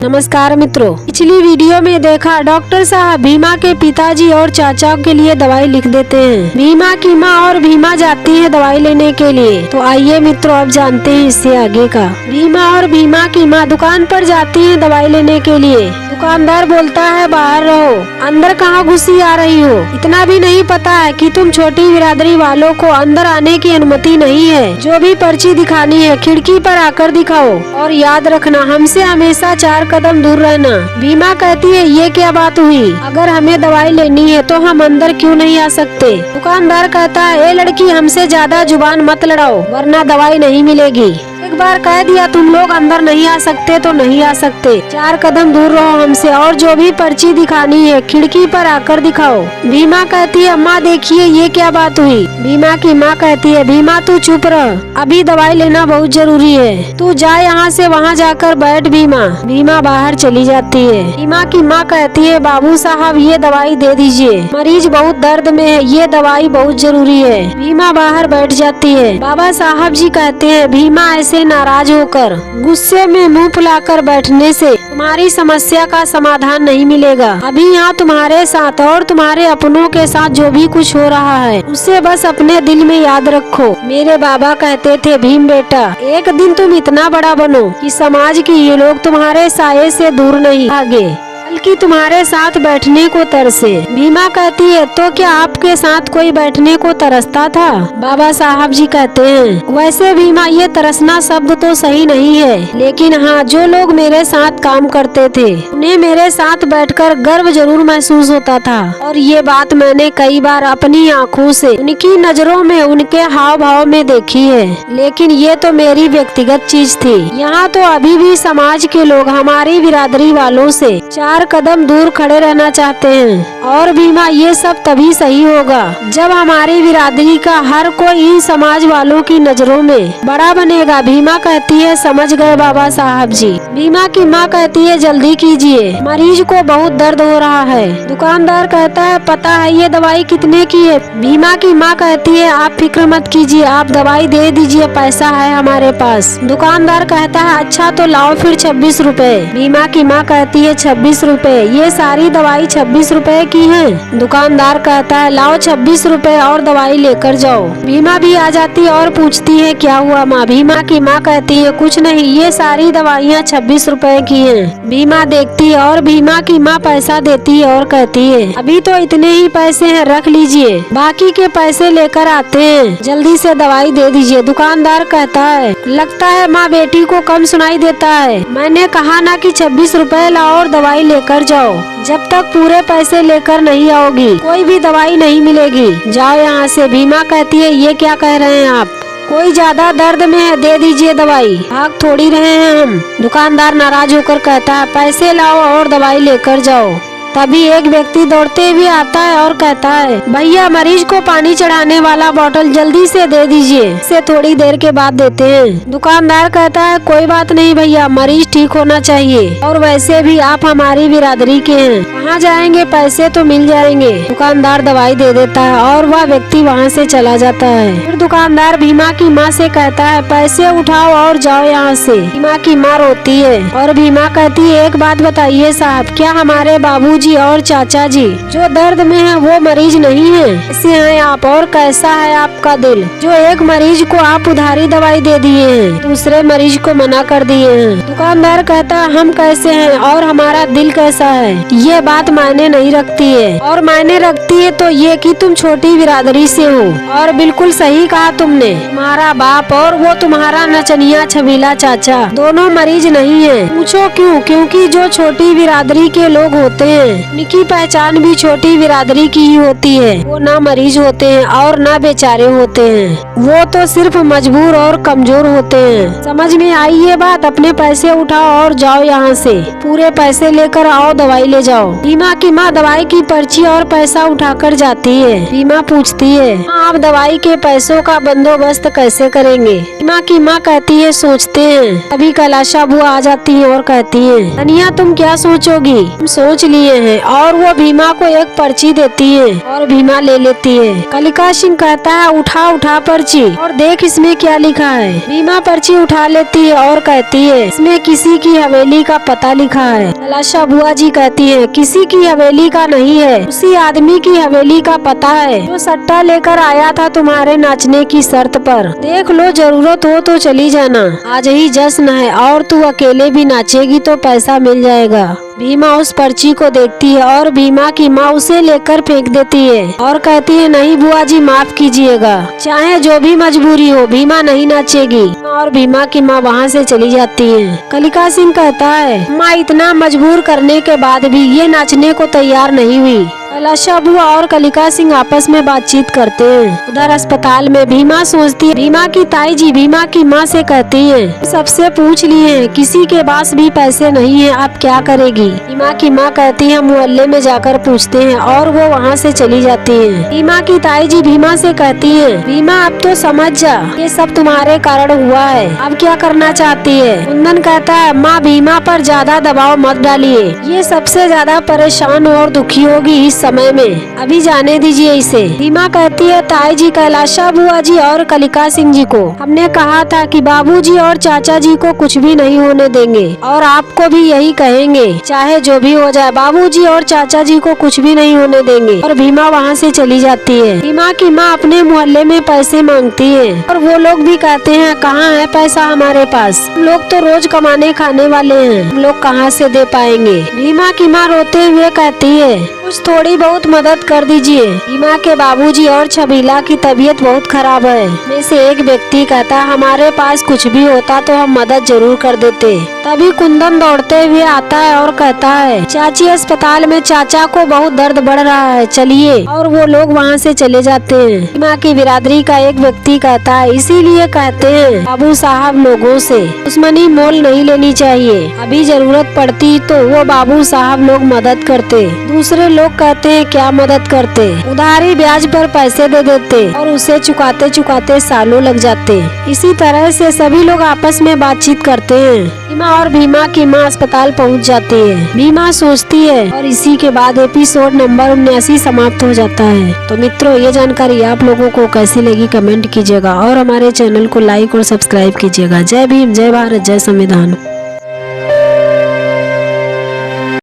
नमस्कार मित्रों, पिछली वीडियो में देखा डॉक्टर साहब भीमा के पिताजी और चाचा के लिए दवाई लिख देते हैं। भीमा की माँ और भीमा जाती है दवाई लेने के लिए। तो आइए मित्रों, अब जानते हैं इससे आगे का। भीमा और भीमा की माँ दुकान पर जाती है दवाई लेने के लिए। दुकानदार बोलता है बाहर रहो, अंदर कहाँ घुसी आ रही हो? इतना भी नहीं पता है कि तुम छोटी बिरादरी वालों को अंदर आने की अनुमति नहीं है। जो भी पर्ची दिखानी है खिड़की पर आकर दिखाओ और याद रखना हमसे हमेशा 4 कदम दूर रहना। भीमा कहती है ये क्या बात हुई? अगर हमें दवाई लेनी है तो हम अंदर क्यों नहीं आ सकते? दुकानदार कहता है ए लड़की, हमसे ज्यादा जुबान मत लड़ाओ वरना दवाई नहीं मिलेगी। एक बार कह दिया तुम लोग अंदर नहीं आ सकते तो नहीं आ सकते। 4 कदम दूर रहो हमसे और जो भी पर्ची दिखानी है खिड़की पर आकर दिखाओ। भीमा कहती है माँ देखिए ये क्या बात हुई? भीमा की माँ कहती है भीमा तू चुप रह, अभी दवाई लेना बहुत जरूरी है। तू जा यहाँ से वहाँ जाकर बैठ भीमा। भीमा बाहर चली जाती है। भीमा की माँ कहती है बाबू साहब ये दवाई दे दीजिए, मरीज बहुत दर्द में है, ये दवाई बहुत जरूरी है। भीमा बाहर बैठ जाती है। बाबा साहब जी कहते हैं भीमा ऐसे नाराज होकर गुस्से में मुंह फुलाकर बैठने से तुम्हारी समस्या का समाधान नहीं मिलेगा। अभी यहाँ तुम्हारे साथ और तुम्हारे अपनों के साथ जो भी कुछ हो रहा है उसे बस अपने दिल में याद रखो। मेरे बाबा कहते थे भीम बेटा, एक दिन तुम इतना बड़ा बनो कि समाज के ये लोग तुम्हारे साये से दूर नहीं भागे बल्कि तुम्हारे साथ बैठने को तरसे। भीमा कहती है तो क्या आपके साथ कोई बैठने को तरसता था? बाबा साहब जी कहते हैं वैसे भीमा ये तरसना शब्द तो सही नहीं है, लेकिन हाँ जो लोग मेरे साथ काम करते थे उन्हें मेरे साथ बैठकर गर्व जरूर महसूस होता था। और ये बात मैंने कई बार अपनी आँखों से उनकी नजरों में उनके हाव भाव में देखी है। लेकिन ये तो मेरी व्यक्तिगत चीज थी। यहाँ तो अभी भी समाज के लोग हमारी बिरादरी वालों से 4 कदम दूर खड़े रहना चाहते हैं। और भीमा ये सब तभी सही होगा जब हमारी बिरादरी का हर कोई इन समाज वालों की नजरों में बड़ा बनेगा। भीमा कहती है समझ गए बाबा साहब जी। भीमा की माँ कहती है जल्दी कीजिए, मरीज को बहुत दर्द हो रहा है। दुकानदार कहता है पता है ये दवाई कितने की है? भीमा की माँ कहती है आप फिक्र मत कीजिए, आप दवाई दे दीजिए, पैसा है हमारे पास। दुकानदार कहता है अच्छा तो लाओ फिर 26 रुपए। भीमा की माँ कहती है 26 रुपए? ये सारी दवाई 26 रुपए की है। दुकानदार कहता है लाओ 26 रुपए और दवाई लेकर जाओ। भीमा भी आ जाती है और पूछती है क्या हुआ माँ? भीमा की माँ कहती है कुछ नहीं, ये सारी दवाइयाँ 26 रुपए की हैं। भीमा देखती है और भीमा की माँ पैसा देती है और कहती है अभी तो इतने ही पैसे हैं, रख लीजिए, बाकी के पैसे लेकर आते हैं, जल्दी से दवाई दे दीजिए। दुकानदार कहता है लगता है माँ बेटी को कम सुनाई देता है, मैंने कहा ना कि 26 रुपए लाओ और दवाई लेकर जाओ। जब तक पूरे पैसे लेकर नहीं आओगी कोई भी दवाई नहीं मिलेगी, जाओ यहाँ से। भीमा कहती है ये क्या कह रहे हैं आप? कोई ज्यादा दर्द में है, दे दीजिए दवाई, भाग थोड़ी रहे हैं हम। दुकानदार नाराज होकर कहता है पैसे लाओ और दवाई लेकर जाओ। तभी एक व्यक्ति दौड़ते हुए आता है और कहता है भैया मरीज को पानी चढ़ाने वाला बोतल जल्दी से दे दीजिए, इसे थोड़ी देर के बाद देते हैं। दुकानदार कहता है कोई बात नहीं भैया, मरीज ठीक होना चाहिए और वैसे भी आप हमारी बिरादरी के हैं, कहाँ जाएंगे, पैसे तो मिल जाएंगे। दुकानदार दवाई दे देता है और वह व्यक्ति वहाँ से चला जाता है। फिर दुकानदार भीमा की माँ से कहता है पैसे उठाओ और जाओ यहाँ से। भीमा की माँ रोती है और भीमा कहती है एक बात बताइए साहब, क्या हमारे बाबूजी और चाचा जी जो दर्द में है वो मरीज नहीं है? कैसे हैं आप और कैसा है आपका दिल जो एक मरीज को आप उधारी दवाई दे दिए हैं, दूसरे मरीज को मना कर दिए हैं? दुकानदार कहता है हम कैसे हैं और हमारा दिल कैसा है ये बात मायने नहीं रखती है, और मायने रखती है तो ये कि तुम छोटी बिरादरी से हो। और बिल्कुल सही कहा तुमने, तुम्हारा बाप और वो तुम्हारा नचनिया छबीला चाचा दोनों मरीज नहीं है। पूछो क्यों? क्योंकि जो छोटी बिरादरी के लोग होते हैं उनकी पहचान भी छोटी बिरादरी की ही होती है। वो ना मरीज होते हैं और ना बेचारे होते हैं, वो तो सिर्फ मजबूर और कमजोर होते हैं। समझ में आई ये बात? अपने पैसे उठाओ और जाओ यहाँ से, पूरे पैसे लेकर आओ, दवाई ले जाओ। भीमा की माँ दवाई की पर्ची और पैसा उठाकर जाती है। भीमा पूछती है आप दवाई के पैसों का बंदोबस्त कैसे करेंगे? भीमा की माँ कहती है सोचते हैं। अभी कैलाशा बुआ आ जाती है और कहती है धनिया तुम क्या सोचोगी? हम सोच लिए हैं और वो भीमा को एक पर्ची देती है और भीमा ले लेती है। कलिका सिंह कहता है उठा उठा पर्ची और देख इसमें क्या लिखा है। भीमा पर्ची उठा लेती है और कहती है इसमें किसी की हवेली का पता लिखा है। कैलाशा बुआ जी कहती है किसी की हवेली का नहीं है, उसी आदमी की हवेली का पता है जो सट्टा लेकर आया था तुम्हारे नाचने की शर्त पर। देख लो, जरूरत हो तो चली जाना, आज ही जश्न है और तू अकेले भी नाचेगी तो पैसा मिल जाएगा। भीमा उस पर्ची को देखती है और भीमा की माँ उसे लेकर फेंक देती है और कहती है नहीं बुआ जी, माफ कीजिएगा, चाहे जो भी मजबूरी हो भीमा नहीं नाचेगी। और भीमा की माँ वहाँ से चली जाती है। कलिका सिंह कहता है माँ इतना मजबूर करने के बाद भी ये नाचने को तैयार नहीं हुई। कैलाशा बुआ और कलिका सिंह आपस में बातचीत करते हैं। उधर अस्पताल में भीमा सोचती है, भीमा की ताई जी भीमा की माँ से कहती है सबसे पूछ लिए हैं, किसी के पास भी पैसे नहीं है, आप क्या करेगी। भीमा की माँ कहती है मोहल्ले में जाकर पूछते हैं और वो वहाँ से चली जाती है। भीमा की ताई जी भीमा से कहती है भीमा अब तो समझ जा, ये सब तुम्हारे कारण हुआ है, अब क्या करना चाहती है। कुंदन कहता है माँ भीमा पर ज्यादा दबाव मत डालिए, ये सबसे ज्यादा परेशान और दुखी होगी इस समय में, अभी जाने दीजिए इसे। भीमा कहती है ताई जी, कैलाशा बुआ जी और कलिका सिंह जी को हमने कहा था कि बाबूजी और चाचा जी को कुछ भी नहीं होने देंगे और आपको भी यही कहेंगे, चाहे जो भी हो जाए बाबूजी और चाचा जी को कुछ भी नहीं होने देंगे। और भीमा वहाँ से चली जाती है। भीमा की माँ अपने मोहल्ले में पैसे मांगती है और वो लोग भी कहते हैं कहाँ है पैसा हमारे पास, हम लोग तो रोज कमाने खाने वाले हैं, हम लोग कहाँ से दे पाएंगे। भीमा की माँ रोते हुए कहती है कुछ थोड़ी बहुत मदद कर दीजिए। भीमा के बाबूजी और छबीला की तबीयत बहुत खराब है। में से एक व्यक्ति कहता हमारे पास कुछ भी होता तो हम मदद जरूर कर देते। तभी कुंदन दौड़ते हुए आता है और कहता है चाची अस्पताल में चाचा को बहुत दर्द बढ़ रहा है, चलिए। और वो लोग वहाँ से चले जाते हैं। भीमा की बिरादरी का एक व्यक्ति कहता है इसीलिए कहते हैं बाबू साहब लोगों से दुश्मनी मोल नहीं लेनी चाहिए, अभी जरूरत पड़ती तो वो बाबू साहब लोग मदद करते। दूसरे लोग कहते हैं क्या मदद करते, उधारी ब्याज पर पैसे दे देते और उसे चुकाते चुकाते सालों लग जाते। इसी तरह से सभी लोग आपस में बातचीत करते हैं। भीमा और भीमा की माँ अस्पताल पहुंच जाती है। भीमा सोचती है और इसी के बाद एपिसोड नंबर 79 समाप्त हो जाता है। तो मित्रों, ये जानकारी आप लोगों को कैसी लगी कमेंट कीजिएगा और हमारे चैनल को लाइक और सब्सक्राइब कीजिएगा। जय भीम, जय भारत, जय संविधान।